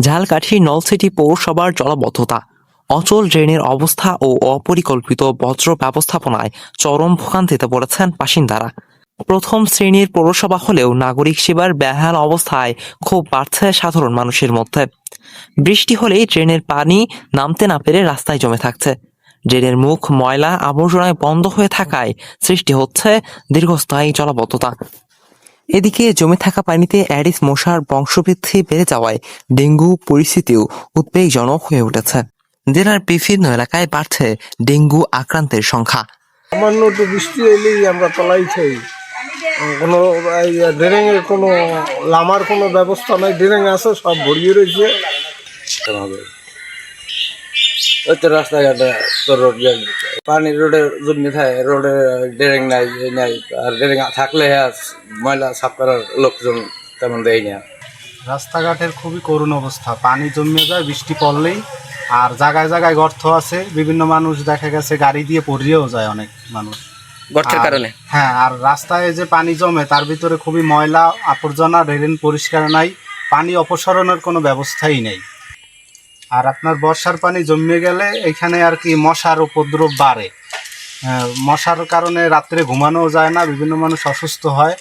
ঝালকাঠি নলছিটি পৌরসভার জলাবদ্ধতা, অচল ড্রেনের অবস্থা ও অপরিকল্পিত বজ্র ব্যবস্থাপনায় চরম ভোগান্তিতে পড়েছেন বাসিন্দারা। প্রথম শ্রেণীর পৌরসভা হলেও নাগরিক সেবার বেহাল অবস্থায় ক্ষোভ বাড়ছে সাধারণ মানুষের মধ্যে। বৃষ্টি হলেই ড্রেনের পানি নামতে না পেরে রাস্তায় জমে থাকছে। ড্রেনের মুখ ময়লা আবর্জনায় বন্ধ হয়ে থাকায় সৃষ্টি হচ্ছে দীর্ঘস্থায়ী জলাবদ্ধতা। এদিকে জমে থাকা পানিতে অ্যাডিস মশার বংশবৃদ্ধি বেড়ে যাওয়ায় ডেঙ্গু পরিস্থিতিও উদ্বেগজনক হয়ে উঠেছে। জেলার বিভিন্ন এলাকায় বাড়ছে ডেঙ্গু আক্রান্তের সংখ্যা। সামান্য একটু বৃষ্টি এলেই আমরা তলাই খাই। কোনো ড্রেনে কোনো লামার কোনো ব্যবস্থা নাই, ড্রেন আছে সব ভরিয়ে রয়েছে। ওই তো রাস্তাঘাটে তো রোড পানি রোডে জমে থাকে, রোডে ড্রেন নাই, এই নাই। আর ড্রেন থাকলে ময়লা সাফ করার লোকজন তেমন দেয় না। রাস্তাঘাটের খুবই করুণ অবস্থা, পানি জমে যায় বৃষ্টি পড়লেই। আর জায়গায় জায়গায় গর্ত আছে, বিভিন্ন মানুষ দেখা গেছে গাড়ি দিয়ে পড়িয়েও যায় অনেক মানুষ গর্তের কারণে। হ্যাঁ, আর রাস্তায় যে পানি জমে তার ভিতরে খুবই ময়লা আবর্জনা, ড্রেন পরিষ্কার নাই, পানি অপসারণের কোনো ব্যবস্থাই নেই। আর আপনার বর্ষার পানি জমে গেলে এখানে আর কি মশার উপদ্রব বাড়ে। মশার কারণে রাত্রে ঘুমানোও যায় না, বিভিন্ন মানুষ অসুস্থ হয়,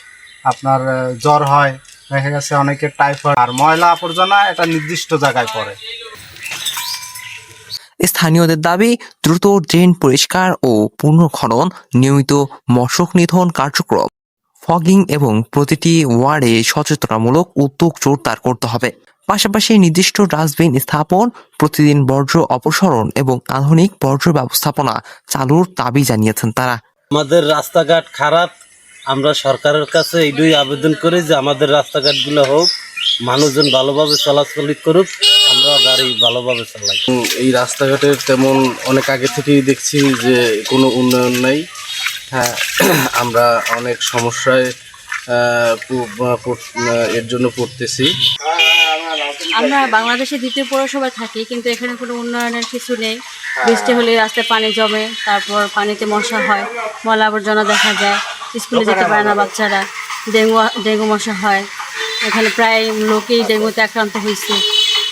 আপনার জ্বর হয়, দেখা গেছে অনেকের টাইফয়েড। আর ময়লা আবর্জনা একটা নির্দিষ্ট জায়গায় পড়ে। স্থানীয়দের দাবি, দ্রুত ড্রেন পরিষ্কার ও পুনর্খনন, নিয়মিত মশক নিধন কার্যক্রম, ফগিং এবং প্রতিটি ওয়ার্ডে সচেতনামূলক উদ্যোগ জোরদার করতে হবে। পাশাপাশি নির্দিষ্ট ডাস্টবিন স্থাপন, প্রতিদিন বর্জ্য অপসারণ এবং আধুনিক বর্জ্য ব্যবস্থাপনা চালুর দাবি জানিয়েছেন তারা। আমাদের রাস্তাঘাট খারাপ, আমরা সরকারের কাছে এইটাই আবেদন করি যে আমাদের রাস্তাঘাটগুলো হোক, মানুষজন ভালোভাবে চলাচল করুক, আমরা গাড়ি ভালোভাবে চালাই। এই রাস্তাঘাটের তেমন অনেক আগে থেকেই দেখছি যে কোনো উন্নয়ন নেই। হ্যাঁ, আমরা অনেক সমস্যায় এর জন্য পড়তেছি। আমরা বাংলাদেশের দ্বিতীয় পৌরসভায় থাকি, কিন্তু এখানে কোনো উন্নয়নের কিছু নেই। বৃষ্টি হলে রাস্তায় পানি জমে, তারপর পানিতে মশা হয়, ময়লা আবর্জনা দেখা যায়, স্কুলে যেতে পারে না বাচ্চারা, ডেঙ্গু মশা হয়। এখানে প্রায় লোকেই ডেঙ্গুতে আক্রান্ত হয়েছে।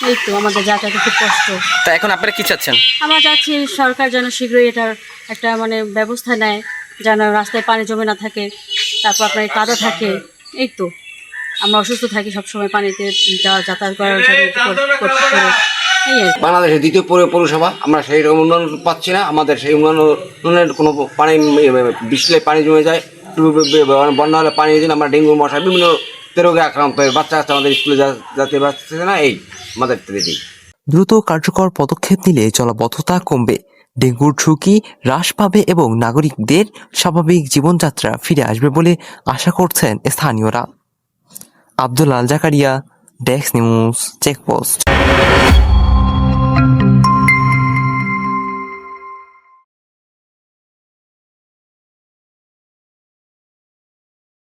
এই তো আমাদের যাতায়াতে খুব কষ্ট। তা এখন আপনারা কি চাচ্ছেন? আমরা চাচ্ছি সরকার যেন শীঘ্রই এটার একটা ব্যবস্থা নেয়, যেন রাস্তায় পানি জমে না থাকে, তারপর আপনার কাদা থাকে। এই তো আমরা অসুস্থ থাকি সবসময় পানিতে যাতায়াত করার জন্য। বাংলাদেশের দ্বিতীয় পৌরসভা, আমরা সেই উন্নয়ন পাচ্ছি না। আমাদের সেই উন্নয়নের কোনো পানি, বৃষ্টি পানি জমে যায়, বন্যা হলে পানি দিয়ে আমরা ডেঙ্গু মশা বিভিন্ন রোগে আক্রান্ত হয়ে বাচ্চা আমাদের স্কুলে যেতে পারছে না। এই আমাদের দ্রুত কার্যকর পদক্ষেপ নিলে জলাবদ্ধতা কমবে, ডেঙ্গুর ঝুঁকি হ্রাস পাবে এবং নাগরিকদের স্বাভাবিক জীবনযাত্রা ফিরে আসবে বলে আশা করছেন স্থানীয়রা। আব্দুল আল জাকারিয়া, ডেস্ক নিউজ, চেকপোস্ট।